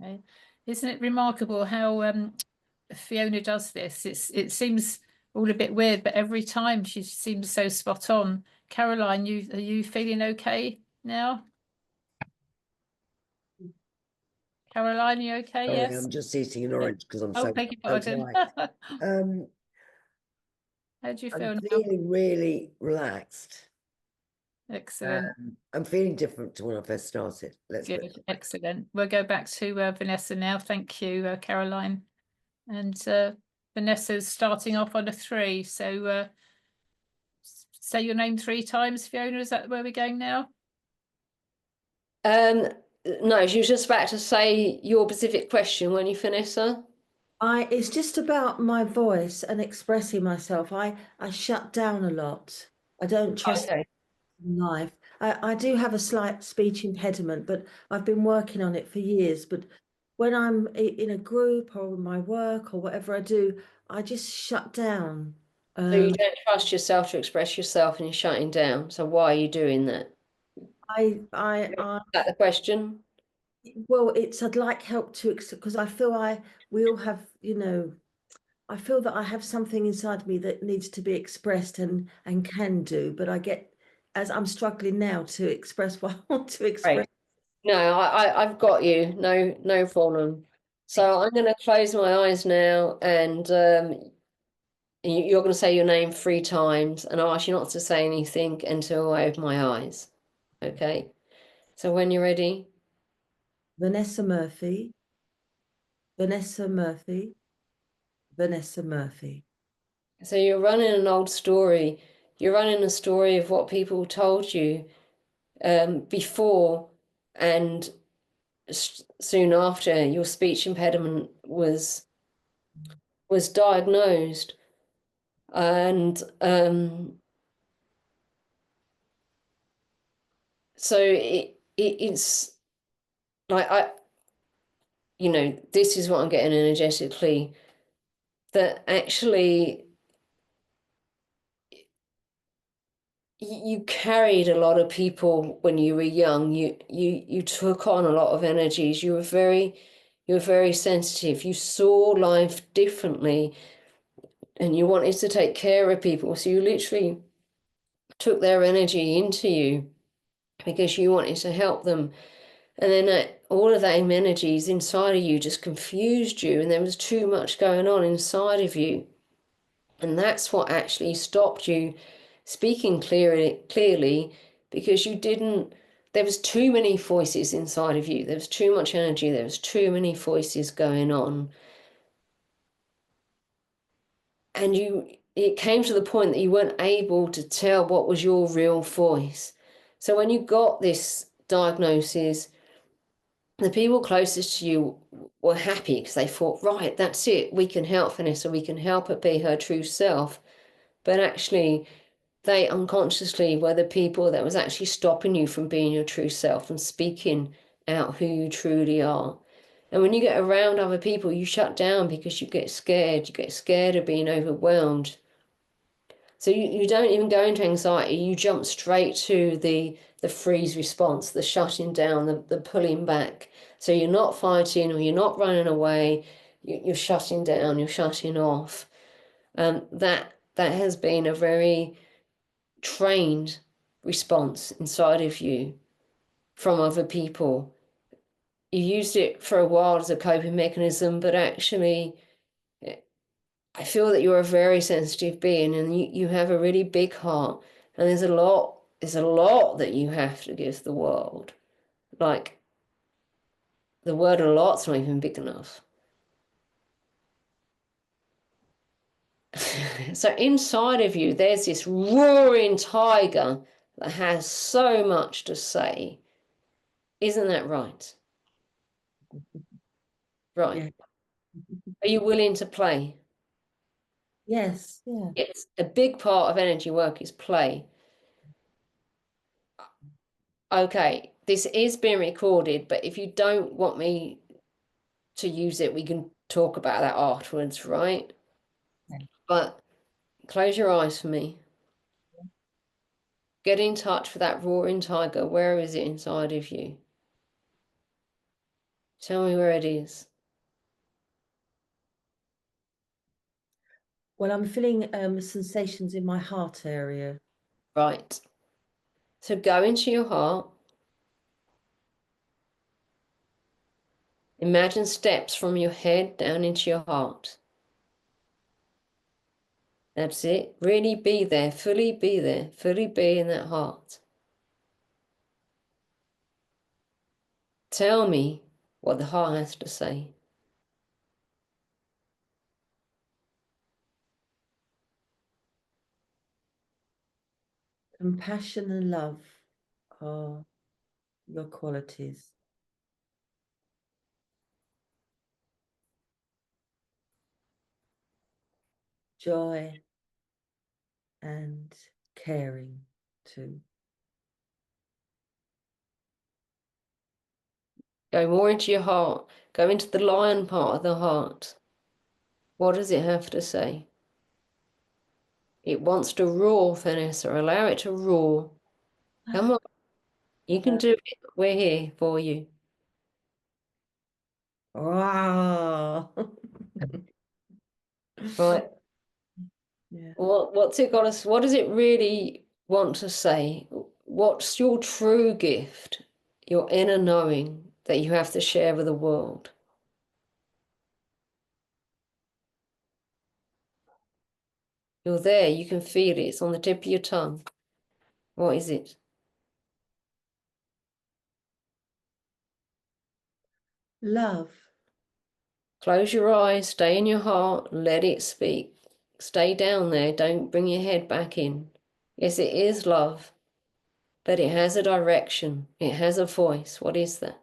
Okay, isn't it remarkable how Fiona does this? It seems all a bit weird, but every time she seems so spot on. Caroline, are you feeling okay now? Caroline, you okay? Sorry, Yes. I'm just eating an orange because I'm Oh, so, beg your so pardon. white. How do you feel I'm now? feeling really relaxed. Excellent. I'm feeling different to when I first started. Let's put it Good. that way. Excellent. We'll go back to Vanessa now. Thank you, Caroline. And Vanessa's starting off on a 3. So say your name 3 times, Fiona. Is that where we're going now? No, she was just about to say your specific question, weren't you, Vanessa? It's just about my voice and expressing myself. I shut down a lot. I don't trust Okay. life. I do have a slight speech impediment, but I've been working on it for years. But when I'm in a group or in my work or whatever I do, I just shut down. So you don't trust yourself to express yourself and you're shutting down. So why are you doing that? I Is that the question? well, I'd like help to, because I feel we all have, I feel that I have something inside me that needs to be expressed and can do, but as I'm struggling now to express what I want to express. Right. No, I've got you. No problem. So I'm going to close my eyes now, and you're going to say your name 3 times, and I'll ask you not to say anything until I open my eyes. Okay? So when you're ready. Vanessa Murphy, Vanessa Murphy, Vanessa Murphy. So you're running an old story. You're running a story of what people told you before and soon after your speech impediment was diagnosed, and so it's like this is what I'm getting energetically, that actually you carried a lot of people when you were young. You took on a lot of energies. You were very sensitive. You saw life differently, and you wanted to take care of people. So you literally took their energy into you because you wanted to help them. And then all of them energies inside of you just confused you, and there was too much going on inside of you. And that's what actually stopped you speaking clearly, because there was too many voices inside of you. There was too much energy. There was too many voices going on. And it came to the point that you weren't able to tell what was your real voice. So when you got this diagnosis, the people closest to you were happy because they thought, right, that's it. We can help Vanessa. We can help her be her true self. But actually, they unconsciously were the people that was actually stopping you from being your true self and speaking out who you truly are. And when you get around other people, you shut down because you get scared. You get scared of being overwhelmed. So you don't even go into anxiety. You jump straight to the freeze response, the shutting down, the pulling back. So you're not fighting or you're not running away. You're shutting down. You're shutting off. That has been a very trained response inside of you from other people. You used it for a while as a coping mechanism, but actually I feel that you're a very sensitive being, and you have a really big heart, and there's a lot that you have to give the world. Like, the word a lot's not even big enough. So inside of you, there's this roaring tiger that has so much to say. Isn't that right? Right. Yeah. Are you willing to play? Yes, yeah. It's a big part of energy work is play. Okay, this is being recorded, but if you don't want me to use it, we can talk about that afterwards, right? Okay. But close your eyes for me. Get in touch with that roaring tiger. Where is it inside of you? Tell me where it is. Well, I'm feeling sensations in my heart area. Right. So go into your heart. Imagine steps from your head down into your heart. That's it. Really be there, fully be in that heart. Tell me what the heart has to say. Compassion and love are your qualities. Joy and caring too. Go more into your heart. Go into the lion part of the heart. What does it have to say? It wants to roar, Vanessa. Allow it to roar. Come on. You can do it. We're here for you. Wow. Right. Yeah. What's it got us? What does it really want to say? What's your true gift? Your inner knowing that you have to share with the world? You're there. You can feel it. It's on the tip of your tongue. What is it? Love. Close your eyes, stay in your heart, let it speak. Stay down there, don't bring your head back in. Yes, it is love, but it has a direction, it has a voice. What is that?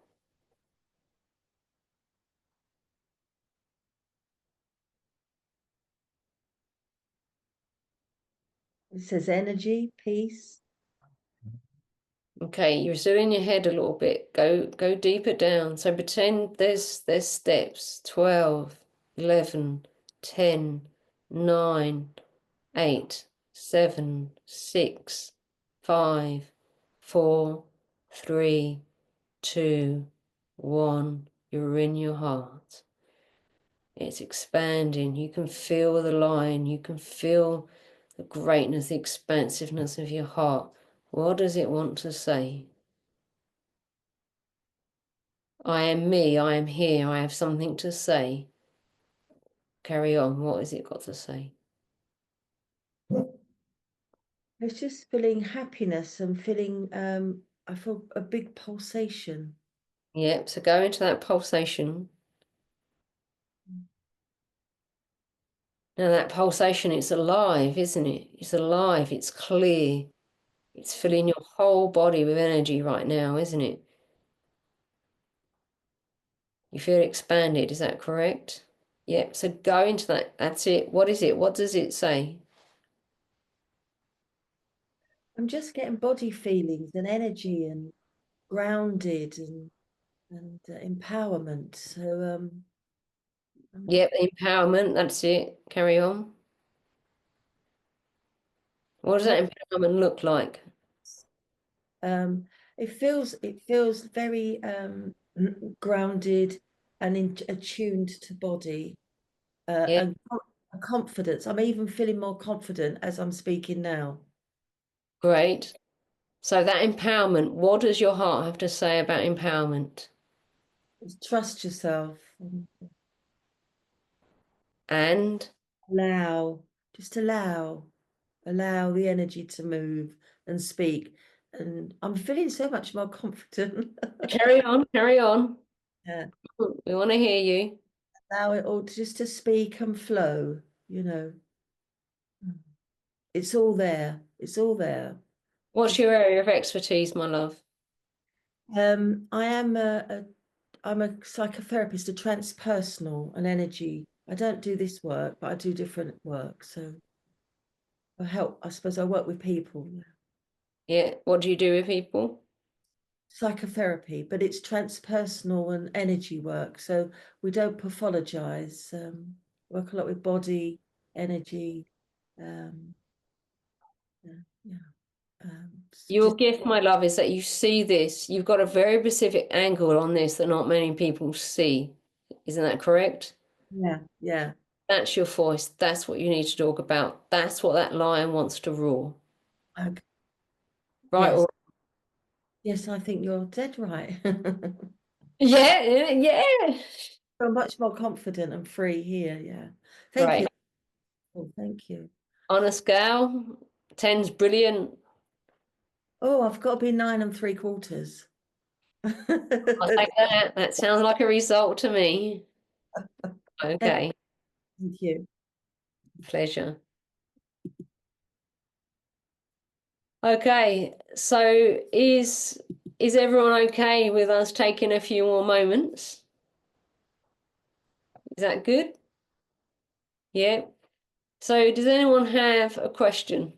It says energy, peace. Okay, you're still in your head a little bit. Go deeper down. So pretend there's steps. 12, 11, 10, 9, 8, 7, 6, 5, 4, 3, 2, 1. You're in your heart. It's expanding. You can feel the line. You can feel the greatness, the expansiveness of your heart. What does it want to say? I am me. I am here. I have something to say. Carry on. What has it got to say? It's just feeling happiness and feeling I feel a big pulsation. Yep. So go into that pulsation. Now that pulsation, it's alive, isn't it? It's alive. It's clear. It's filling your whole body with energy right now, isn't it? You feel expanded. Is that correct? Yep. So go into that. That's it. What is it? What does it say? I'm just getting body feelings and energy and grounded and empowerment. So I'm Yep. Empowerment. That's it. Carry on. What does that empowerment look like? it feels very grounded and attuned to body Yeah. and confidence. I'm even feeling more confident as I'm speaking now. Great. So that empowerment, what does your heart have to say about empowerment? Trust yourself. And Just allow the energy to move and speak. And I'm feeling so much more confident. carry on, carry on. Yeah. We want to hear you. Allow it all just to speak and flow, you know. It's all there. It's all there. What's your area of expertise, my love? I'm a psychotherapist, a transpersonal and energy. I don't do this work, but I do different work. So I suppose I work with people. Yeah. What do you do with people? Psychotherapy, but it's transpersonal and energy work. So we don't pathologize. Work a lot with body, energy. Um, yeah, yeah. Your gift, my love, is that you see this. You've got a very specific angle on this that not many people see. Isn't that correct? yeah, yeah. That's your voice. That's what you need to talk about. That's what that lion wants to roar. Okay. Right? Yes. Or Yes, I think you're dead right. yeah, yeah. I'm much more confident and free here. Yeah. Thank Right. you. Oh, thank you. On a scale, 10's brilliant. Oh, I've got to be 9 3/4. I'll take that. That sounds like a result to me. Okay, Thank you. pleasure. Okay, so is everyone okay with us taking a few more moments? Is that good? Yeah. So does anyone have a question?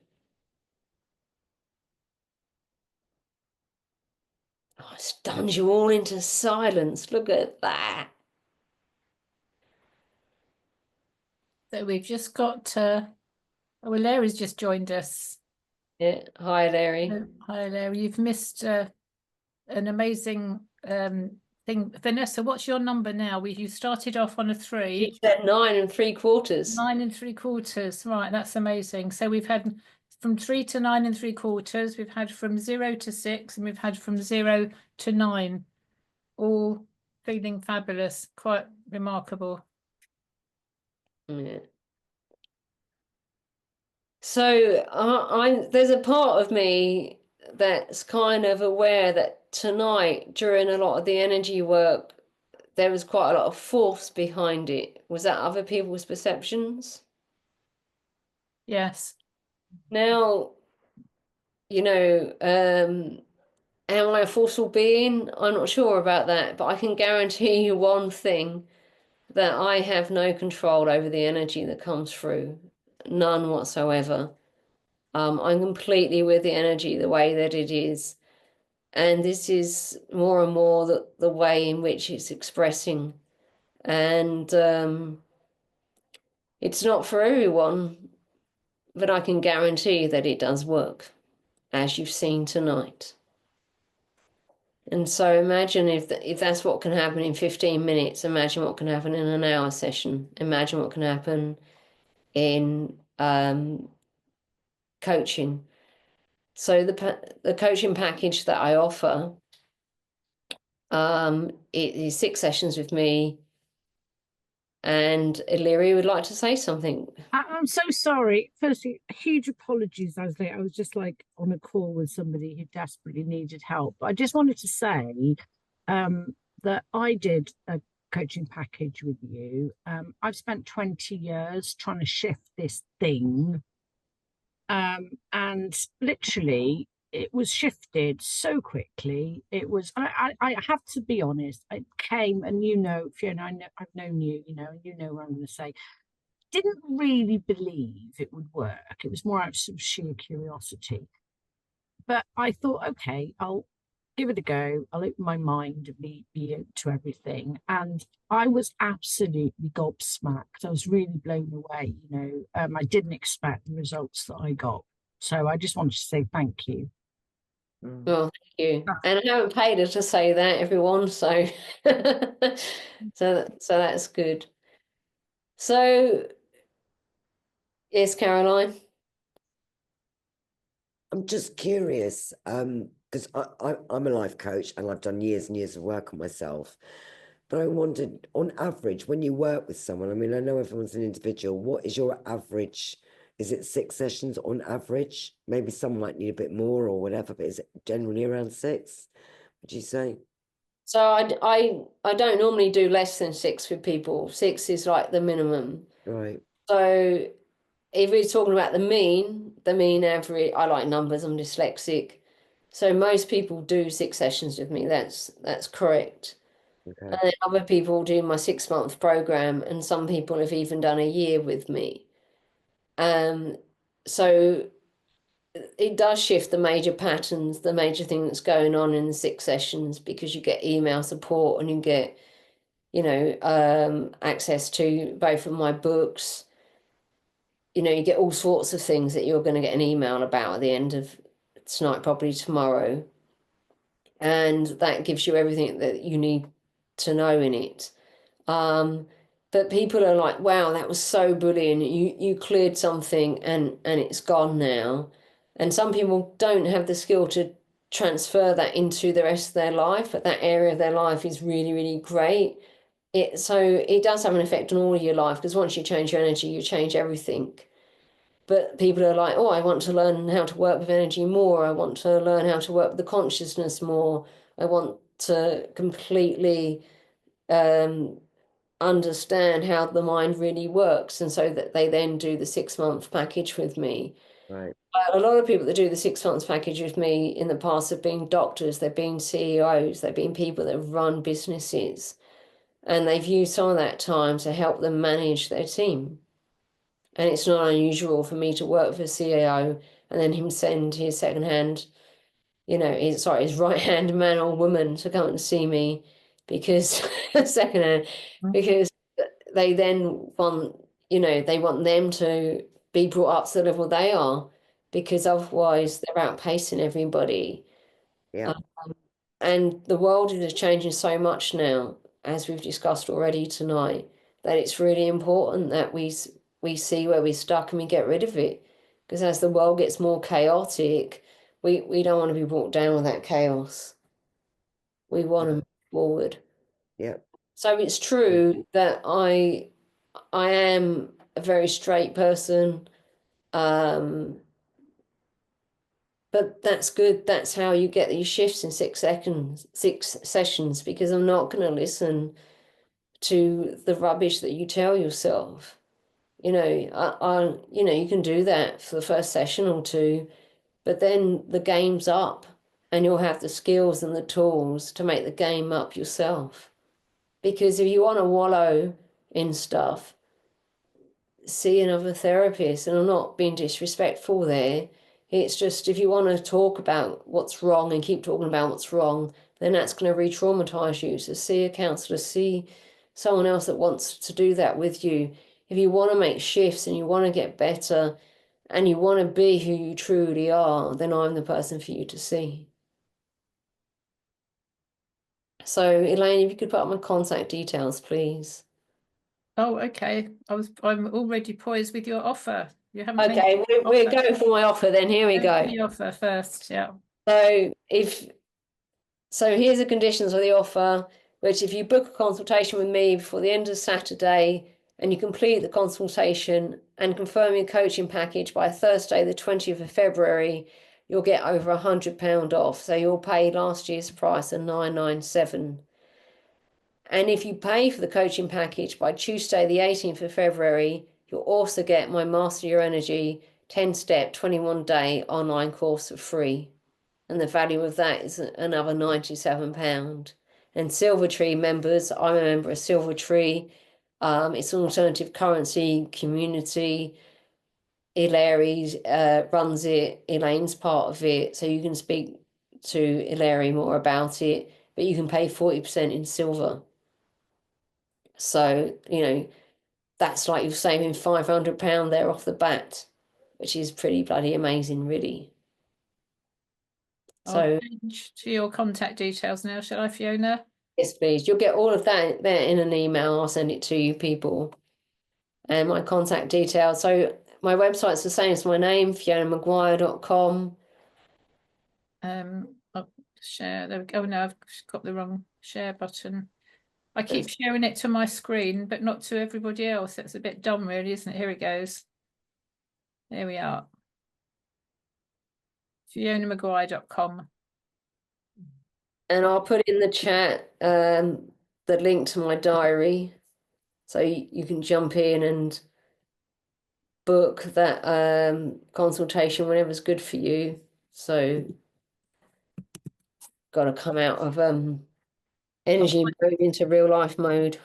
Oh, it stuns you all into silence. Look at that. So we've just got well, Larry's just joined us. Yeah. Hi, Larry. Hi, Larry. You've missed an amazing thing. Vanessa, what's your number now? You started off on a 3. You said 9 3/4. 9 3/4. Right, that's amazing. So we've had from 3 to 9 3/4. We've had from 0 to 6, and we've had from 0 to 9. All feeling fabulous. Quite remarkable. Yeah. So there's a part of me that's kind of aware that tonight, during a lot of the energy work, there was quite a lot of force behind it. Was that other people's perceptions? Yes. Now, am I a forceful being? I'm not sure about that, but I can guarantee you one thing, that I have no control over the energy that comes through. None whatsoever. I'm completely with the energy the way that it is. And this is more and more the way in which it's expressing. And it's not for everyone, but I can guarantee that it does work, as you've seen tonight. And so imagine if that's what can happen in 15 minutes, imagine what can happen in an hour session. Imagine what can happen in coaching. So the coaching package that I offer, it is 6 sessions with me. And Illyria would like to say something. I'm so sorry. Firstly, huge apologies. I was just like on a call with somebody who desperately needed help. But I just wanted to say that I did a coaching package with you. I've spent 20 years trying to shift this thing. And literally it was shifted so quickly. It was, I have to be honest, it came, and you know, Fiona, I've known you, you know, and you know what I'm going to say. Didn't really believe it would work. It was more out of sheer curiosity. But I thought, okay, I'll give it a go. I'll open my mind and be open to everything. And I was absolutely gobsmacked. I was really blown away. You know, I didn't expect the results that I got. So I just wanted to say thank you. Well, thank you. And I haven't paid her to say that, everyone. So, so that's good. So, yes, Caroline. I'm just curious, because I'm a life coach and I've done years and years of work on myself. But I wondered, on average, when you work with someone, I mean, I know everyone's an individual. What is your average? Is it 6 sessions on average? Maybe some might need a bit more or whatever, but is it generally around 6? Would you say? So I don't normally do less than 6 with people. 6 is like the minimum. Right. So if we're talking about the mean average, I like numbers, I'm dyslexic. So most people do 6 sessions with me. That's correct. Okay. And then other people do my 6-month program, and some people have even done a year with me. So it does shift the major patterns, the major thing that's going on in the 6 sessions, because you get email support and you get, you know, access to both of my books. You know, you get all sorts of things that you're going to get an email about at the end of tonight, probably tomorrow. And that gives you everything that you need to know in it. But people are like, wow, that was so brilliant. You cleared something and it's gone now. And some people don't have the skill to transfer that into the rest of their life, but that area of their life is really, really great. So it does have an effect on all of your life, because once you change your energy, you change everything. But people are like, oh, I want to learn how to work with energy more. I want to learn how to work with the consciousness more. I want to completely understand how the mind really works. And so that they then do the 6-month package with me. Right. A lot of people that do the 6 months package with me in the past have been doctors, they've been CEOs, they've been people that have run businesses. And they've used some of that time to help them manage their team. And it's not unusual for me to work with a CEO and then him send his secondhand, you know, his right-hand man or woman to come and see me, because secondhand, because they then want, you know, they want them to be brought up to the level they are, because otherwise they're outpacing everybody. Yeah. And the world is changing so much now, as we've discussed already tonight, that it's really important that we see where we're stuck and we get rid of it. Because as the world gets more chaotic, we don't want to be brought down with that chaos. We want to move forward. Yeah. So it's true that I am a very straight person. But that's good. That's how you get these shifts in 6 sessions, because I'm not going to listen to the rubbish that you tell yourself. You know, you know, you can do that for the first session or 2, but then the game's up and you'll have the skills and the tools to make the game up yourself. Because if you want to wallow in stuff, see another therapist. And I'm not being disrespectful there. It's just if you want to talk about what's wrong and keep talking about what's wrong, then that's going to re-traumatize you. So see a counselor, see someone else that wants to do that with you. If you want to make shifts and you want to get better and you want to be who you truly are, then I'm the person for you to see. So Elaine, if you could put up my contact details, please. Oh, okay. I'm already poised with your offer. You haven't Okay, mentioned your we're offer. going for my offer then. Here we Go for go. the offer first, yeah. So here's the conditions of the offer, which if you book a consultation with me before the end of Saturday and you complete the consultation and confirm your coaching package by Thursday, the 20th of February, you'll get over £100 off. So you'll pay last year's price of £997. And if you pay for the coaching package by Tuesday, the 18th of February, you'll also get my Master Your Energy 10-step 21-day online course for free. And the value of that is another £97. And Silver Tree members, I'm a member of Silver Tree. It's an alternative currency community. Hilary runs it. Elaine's part of it. So you can speak to Hilary more about it, but you can pay 40% in silver. So, that's like you're saving £500 there off the bat, which is pretty bloody amazing, really. I'll So, change to your contact details now, shall I, Fiona? yes, please. You'll get all of that there in an email. I'll send it to you people. And my contact details. So my website's the same as my name, FionaMaguire.com. I'll share. There we go. Oh, no, I've got the wrong share button. I keep sharing it to my screen, but not to everybody else. It's a bit dumb, really, isn't it? Here it goes. There we are. FionaMaguire.com. And I'll put in the chat the link to my diary. So you can jump in and book that consultation whenever's good for you. So got to come out of energy mode into real life mode.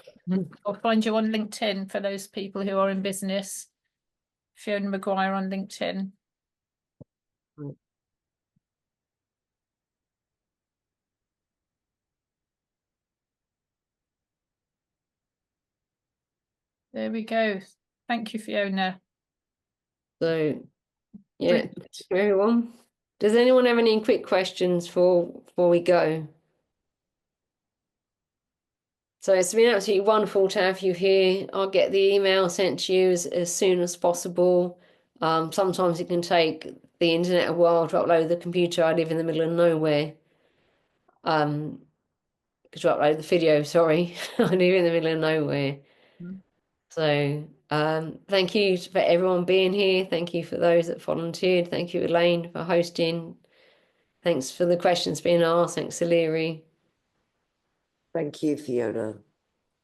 I'll find you on LinkedIn for those people who are in business. Fiona Maguire on LinkedIn. There we go. Thank you, Fiona. So yeah, thanks everyone. Does anyone have any quick questions before we go? So it's been absolutely wonderful to have you here. I'll get the email sent to you as soon as possible. Sometimes it can take the internet a while to upload the computer. I live in the middle of nowhere. To upload the video, sorry. I live in the middle of nowhere. So thank you for everyone being here. Thank you for those that volunteered. Thank you, Elaine, for hosting. Thanks for the questions being asked. Thanks, Illyri. Thank you, Fiona,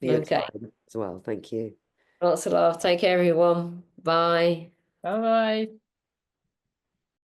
for your Okay. time as well. Thank you. Lots of love. Take care, everyone. Bye. Bye-bye.